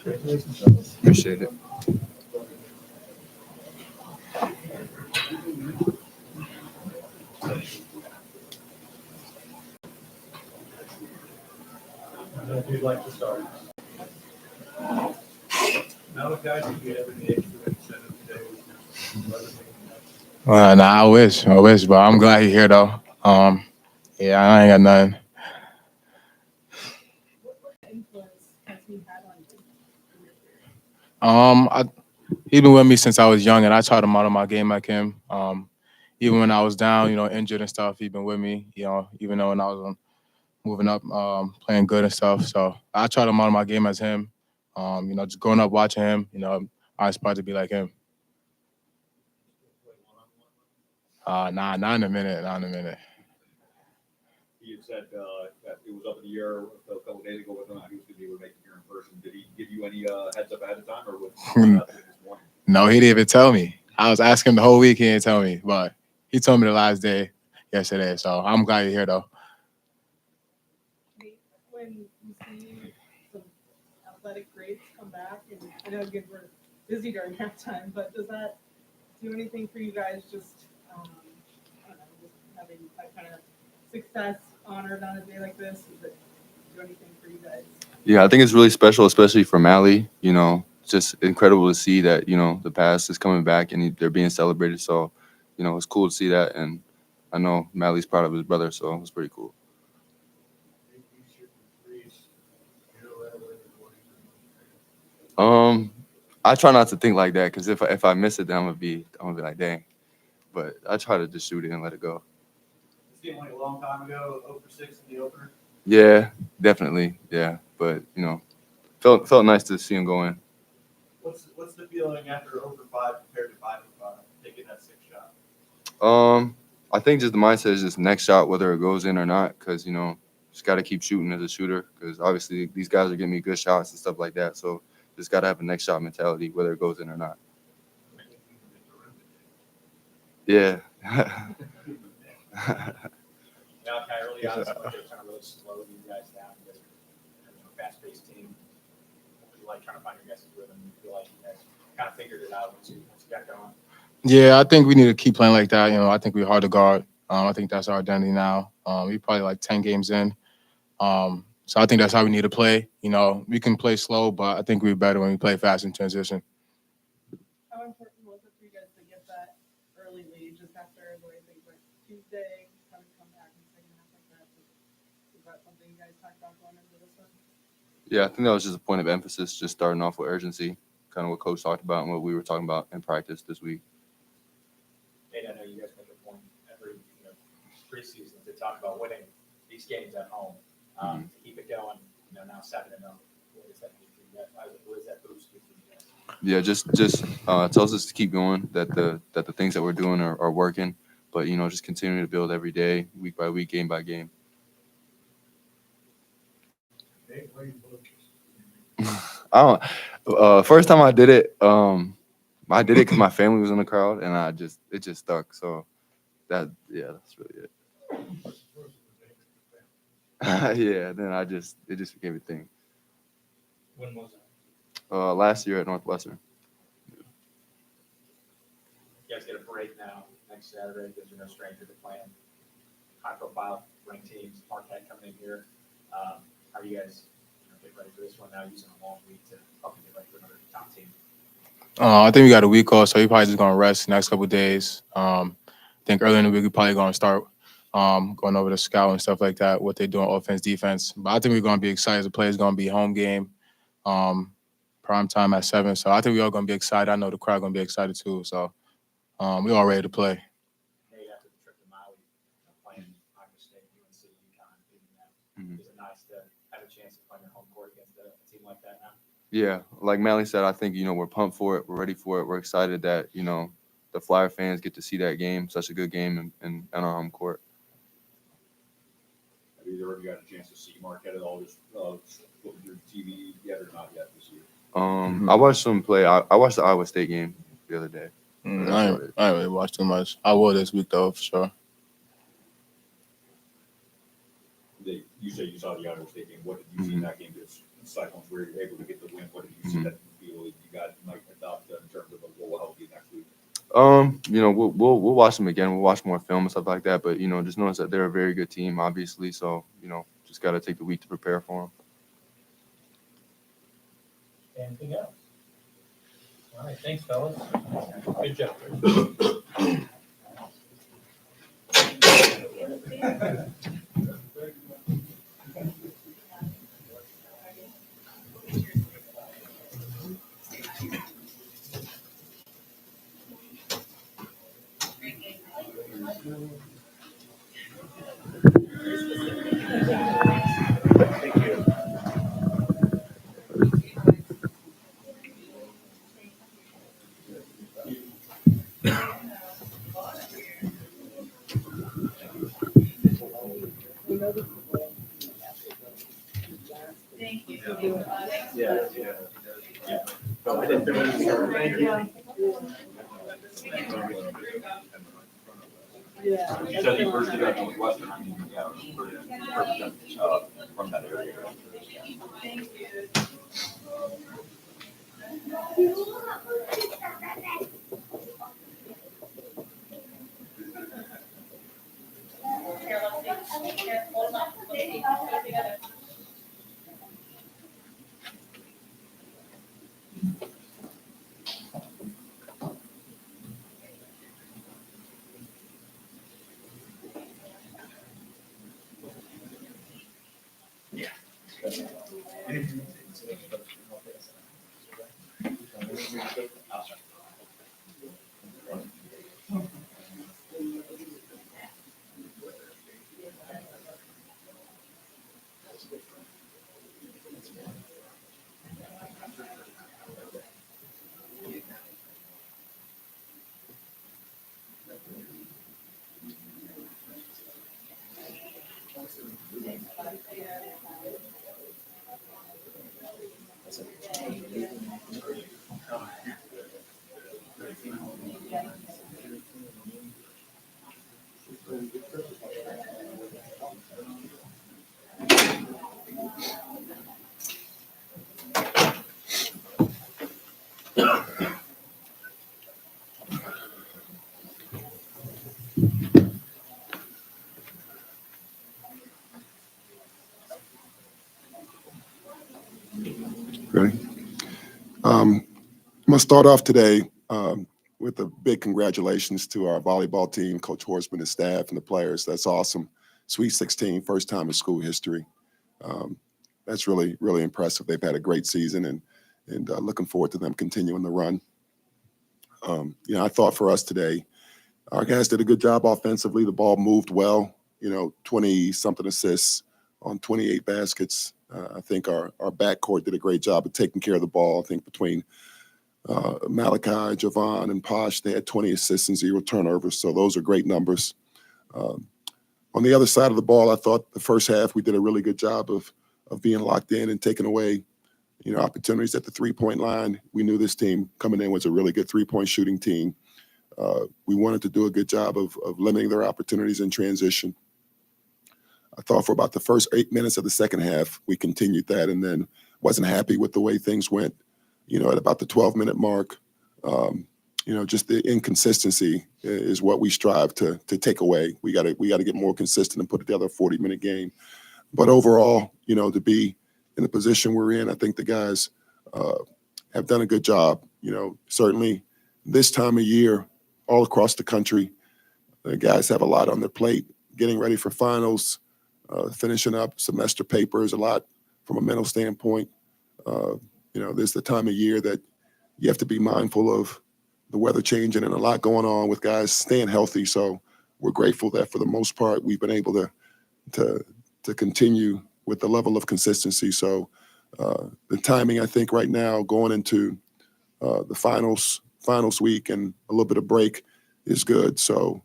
Appreciate it. If you'd like to start. Malachi, did you have any extra incentive today? Nah, I wish, but I'm glad you're here though. Yeah, I ain't got nothing. Influence has he had on I He been with me since I was young, and I taught him out of my game like him. Even when I was down, injured and stuff, he been with me. Even though when I was moving up, playing good and stuff. So I tried to model my game as him. Just growing up watching him, I aspired to be like him. Nah, not in a minute. Not in a minute. You said that it was up in the air a couple days ago whether or not he was going to be able to make it here in person. Did he give you any heads up ahead of time, or was it this morning? No, he didn't even tell me. I was asking him the whole week. He didn't tell me, but he told me the last day yesterday. So I'm glad you're here, though. when you see some athletic greats come back, and I know again we're busy during halftime, but does that do anything for you guys? Just I don't know, just having that kind of success honored on a day like this. Does it do anything for you guys? Yeah, I think it's really special, especially for Mally. It's just incredible to see that, the past is coming back and they're being celebrated. So, it's cool to see that. And I know Mally's proud of his brother, so it was pretty cool. I try not to think like that because if I miss it, then I'm gonna be like, dang. But I try to just shoot it and let it go. This game went a long time ago, 0-6 in the opener. Yeah, definitely. Yeah, but felt nice to see him go in. What's the feeling after 0-5 compared to 5-5, taking that sixth shot? I think just the mindset is just next shot, whether it goes in or not, because just got to keep shooting as a shooter. Because obviously these guys are giving me good shots and stuff like that. So just got to have a next shot mentality, whether it goes in or not. Yeah. Malachi, early on, it's like they're trying to really slow you guys down. You guys are a fast-paced team. What was it like trying to find your guys' rhythm? You feel like you guys kind of figured it out once you got going? Yeah, I think we need to keep playing like that. I think we're hard to guard. I think that's our identity now. We're probably like 10 games in. So I think that's how we need to play. We can play slow, but I think we're better when we play fast in transition. How important was it for you guys to get that early lead just after the way things went Tuesday, having to come back in the second half like that? Is that something you guys talked about going into this one? Yeah, I think that was just a point of emphasis, just starting off with urgency, kind of what Coach talked about and what we were talking about in practice this week. Nate, I know you guys make a point every preseason to talk about winning these games at home, to keep it going. Now 7-0. What does that mean for you guys? What does that boost you for you guys? Yeah, just tells us to keep going. That the things that we're doing are working, but just continuing to build every day, week by week, game by game. I don't. First time I did it, because my family was in the crowd, and it just stuck. So that's really it. Yeah, then it just became a thing. When was it? Last year at Northwestern. You guys get a break now next Saturday because you're no stranger to playing high-profile ranked teams. Marquette coming in here. How are you guys get ready for this one now? Using a long week to help you get ready for another top team. I think we got a week off, so we're probably just gonna rest the next couple of days. I think early in the week we're probably gonna start going over the scout and stuff like that, what they're doing offense, defense. But I think we're gonna be excited. The play is gonna be home game, prime time at 7. So I think we're all gonna be excited. I know the crowd gonna be excited too. So we're all ready to play. Nate, after the trip to Maui, playing Iowa State, UNC, UConn, beating them, is it nice to have a chance to play your home court against a team like that now? Yeah, like Mally said, I think we're pumped for it. We're ready for it. We're excited that the Flyer fans get to see that game, such a good game, in our home court. Have either of you got a chance to see Marquette at all? Just looking through TV yet or not yet this year? I watched them play. I watched the Iowa State game the other day. I ain't really watched too much. I will this week though, for sure. You say you saw the Iowa State game. What did you see in that game? Just Cyclones were able to get the win. What did you see that you feel you guys might adopt in terms of what will help you next week? We'll watch them again. We'll watch more film and stuff like that. But just notice that they're a very good team, obviously. So just got to take the week to prepare for them. Anything else? All right, thanks, fellas. Good job. Yeah. You said you first got Northwestern, I mean, yeah, from that area. Ready? I'm going to start off today with a big congratulations to our volleyball team, Coach Horseman, and staff, and the players. That's awesome. Sweet 16, first time in school history. That's really, really impressive. They've had a great season, and looking forward to them continuing the run. I thought for us today, our guys did a good job offensively. The ball moved well, 20-something assists on 28 baskets. I think our backcourt did a great job of taking care of the ball. I think between Malachi, Javon, and Posh, they had 20 assists and 0 turnovers. So those are great numbers. On the other side of the ball, I thought the first half we did a really good job of being locked in and taking away, opportunities at the three-point line. We knew this team coming in was a really good three-point shooting team. We wanted to do a good job of limiting their opportunities in transition. I thought for about the first 8 minutes of the second half, we continued that, and then wasn't happy with the way things went. At about the 12-minute mark, just the inconsistency is what we strive to take away. We got to get more consistent and put together a 40-minute game. But overall, to be in the position we're in, I think the guys have done a good job. Certainly this time of year, all across the country, the guys have a lot on their plate, getting ready for finals, finishing up semester papers, a lot from a mental standpoint. This is the time of year that you have to be mindful of the weather changing and a lot going on with guys staying healthy. So we're grateful that for the most part, we've been able to continue with the level of consistency. So the timing, I think right now going into the finals week and a little bit of break is good. So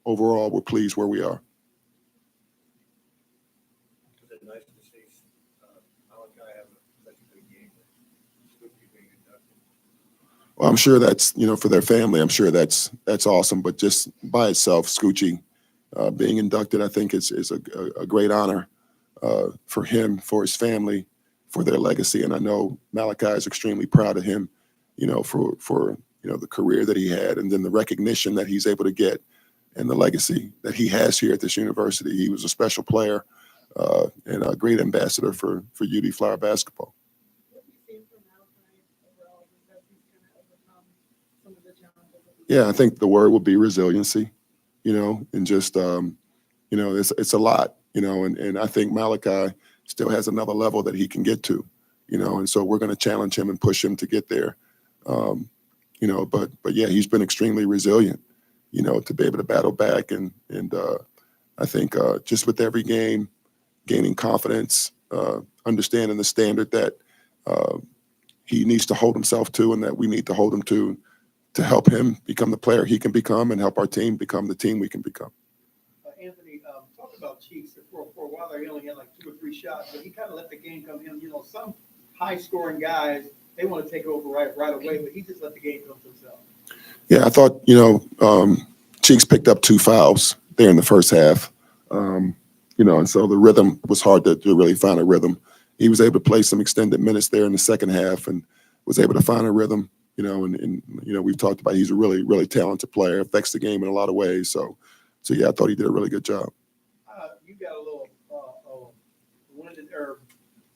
overall, we're pleased where we are. Is it nice to see Malachi have such a good game? Being inducted? Well, I'm sure that's, for their family, I'm sure that's awesome. But just by itself, Scoochie being inducted, I think is a great honor for him, for his family, for their legacy. And I know Malachi is extremely proud of him, for the career that he had, and then the recognition that he's able to get, and the legacy that he has here at this university. He was a special player and a great ambassador for UD Flyer basketball. What have you seen from Malachi overall, just as he's kind of overcome some of the challenges? Yeah, I think the word would be resiliency, and just, it's a lot, and I think Malachi still has another level that he can get to, and so we're going to challenge him and push him to get there. But yeah, he's been extremely resilient, to be able to battle back. And I think just with every game, gaining confidence, understanding the standard that he needs to hold himself to, and that we need to hold him to help him become the player he can become and help our team become the team we can become. Anthony, talk about Cheeks. For a while there, he only had like 2 or 3 shots, but he kind of let the game come to him. Some high-scoring guys, they want to take over right away, but he just let the game come to himself. Yeah, I thought, Cheeks picked up 2 fouls there in the first half, and so the rhythm was hard to really find a rhythm. He was able to play some extended minutes there in the second half and was able to find a rhythm, and we've talked about he's a really, really talented player, affects the game in a lot of ways. So yeah, I thought he did a really good job. You got a little winded or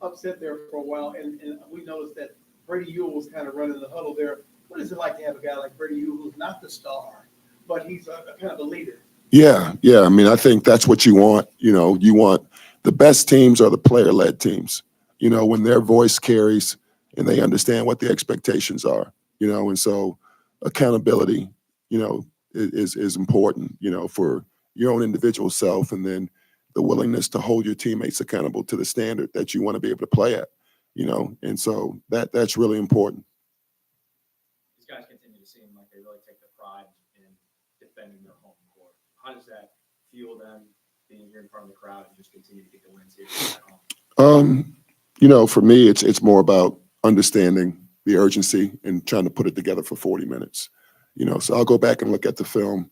upset there for a while, and we noticed that Brady Ewell was kind of running the huddle there. What is it like to have a guy like Brady Ewell who's not the star, but he's a kind of a leader? Yeah. I mean, I think that's what you want. You want the best teams are the player-led teams, when their voice carries and they understand what the expectations are, and so accountability, is important, for your own individual self, and then the willingness to hold your teammates accountable to the standard that you want to be able to play at, and so that's really important. These guys continue to seem like they really take the pride in defending their home court. How does that fuel them being here in front of the crowd and just continue to get the wins here at home? For me, it's more about understanding the urgency and trying to put it together for 40 minutes. So I'll go back and look at the film.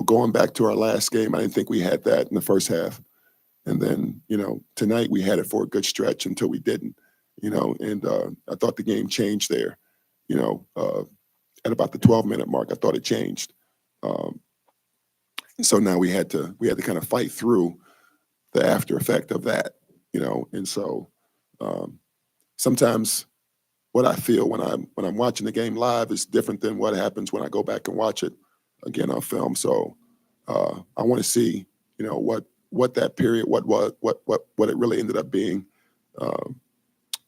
Going back to our last game, I didn't think we had that in the first half. And then, tonight we had it for a good stretch until we didn't, and I thought the game changed there, at about the 12-minute mark. I thought it changed. So now we had to kind of fight through the after effect of that, and so sometimes what I feel when I'm watching the game live is different than what happens when I go back and watch it again on film. So I want to see, what that period, what it really ended up being,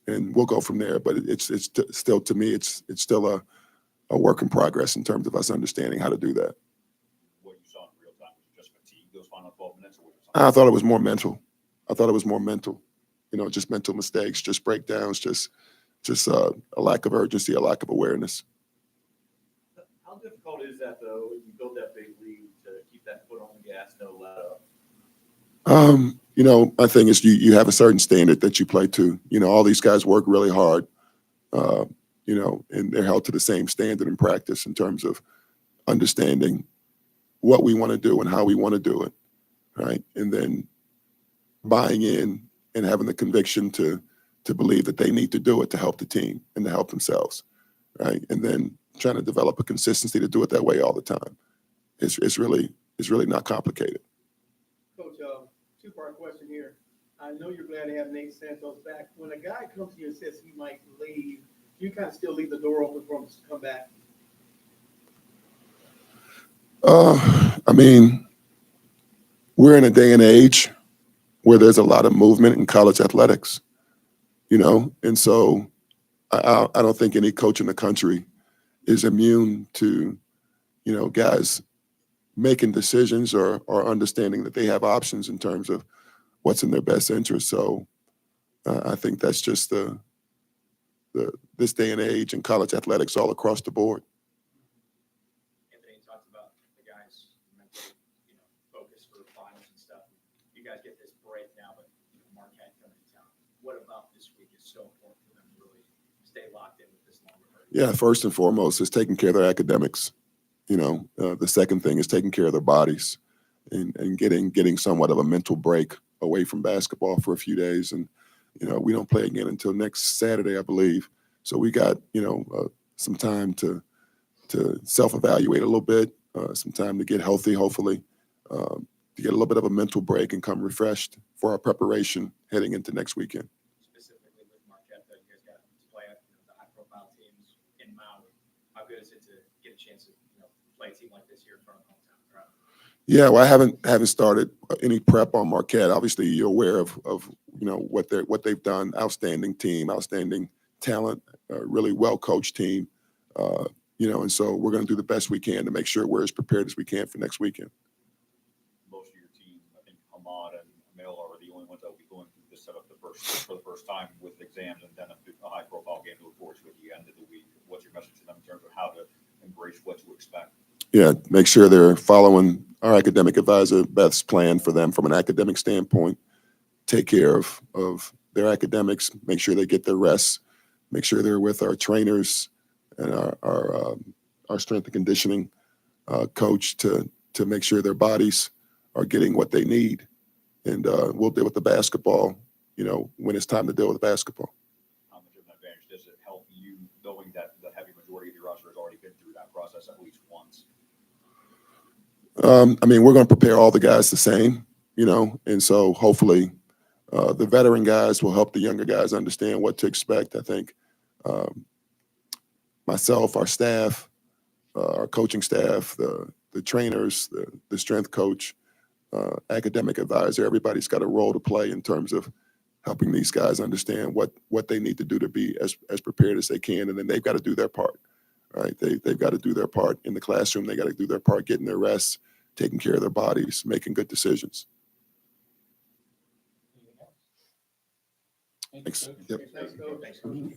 and we'll go from there. But it's still, to me, it's still a work in progress in terms of us understanding how to do that. What you saw in real time was just fatigue those final 12 minutes, or was it I thought it was more mental. Just mental mistakes, just breakdowns, just a lack of urgency, a lack of awareness. How difficult is that, though, when you build that big lead to keep that foot on the gas, no let up? I think it's you have a certain standard that you play to. All these guys work really hard, and they're held to the same standard in practice in terms of understanding what we want to do and how we want to do it, right? And then buying in and having the conviction to believe that they need to do it to help the team and to help themselves, right? And then trying to develop a consistency to do it that way all the time. It's really not complicated. Coach, 2-part question here. I know you're glad to have Nate Santos back. When a guy comes to you and says he might leave, you kind of still leave the door open for him to come back? I mean, we're in a day and age where there's a lot of movement in college athletics, and so I don't think any coach in the country is immune to, guys making decisions or understanding that they have options in terms of what's in their best interest. So I think that's just this day and age in college athletics all across the board. Anthony talked about the guys mentally, focus for the finals and stuff. You guys get this break now, but Marquette coming to town. What about this week is so important for them to really stay locked in with this longer break? Yeah, first and foremost is taking care of their academics. The second thing is taking care of their bodies and getting somewhat of a mental break away from basketball for a few days. And, We don't play again until next Saturday, I believe. So we got, some time to self-evaluate a little bit, some time to get healthy, hopefully, to get a little bit of a mental break and come refreshed for our preparation heading into next weekend. Specifically with Marquette, though, you guys got to play the high-profile teams in Maui. How good is it to get a chance to play a team like this here in front of hometown crowd? Yeah, well, I haven't started any prep on Marquette. Obviously, you're aware of what they've done. Outstanding team, outstanding talent, really well coached team. And so we're going to do the best we can to make sure we're as prepared as we can for next weekend. Most of your team, I think Hamad and Emil are the only ones that will be going through this setup for the first time with exams and then a high-profile game to look forward to at the end of the week. What's your message to them in terms of how to embrace what to expect? Yeah, make sure they're following our academic advisor Beth's plan for them from an academic standpoint. Take care of their academics. Make sure they get their rest. Make sure they're with our trainers and our strength and conditioning coach to make sure their bodies are getting what they need. And we'll deal with the basketball, when it's time to deal with basketball. How much of an advantage does it help you knowing that the heavy majority of your roster has already been through that process at least once? We're going to prepare all the guys the same, and so hopefully the veteran guys will help the younger guys understand what to expect. I think myself, our staff, our coaching staff, the trainers, the strength coach, academic advisor, everybody's got a role to play in terms of helping these guys understand what they need to do to be as prepared as they can. And then they've got to do their part, right? They've got to do their part in the classroom. They got to do their part getting their rest, taking care of their bodies, making good decisions. Anything else? Thanks. Yep. Thanks, Coach.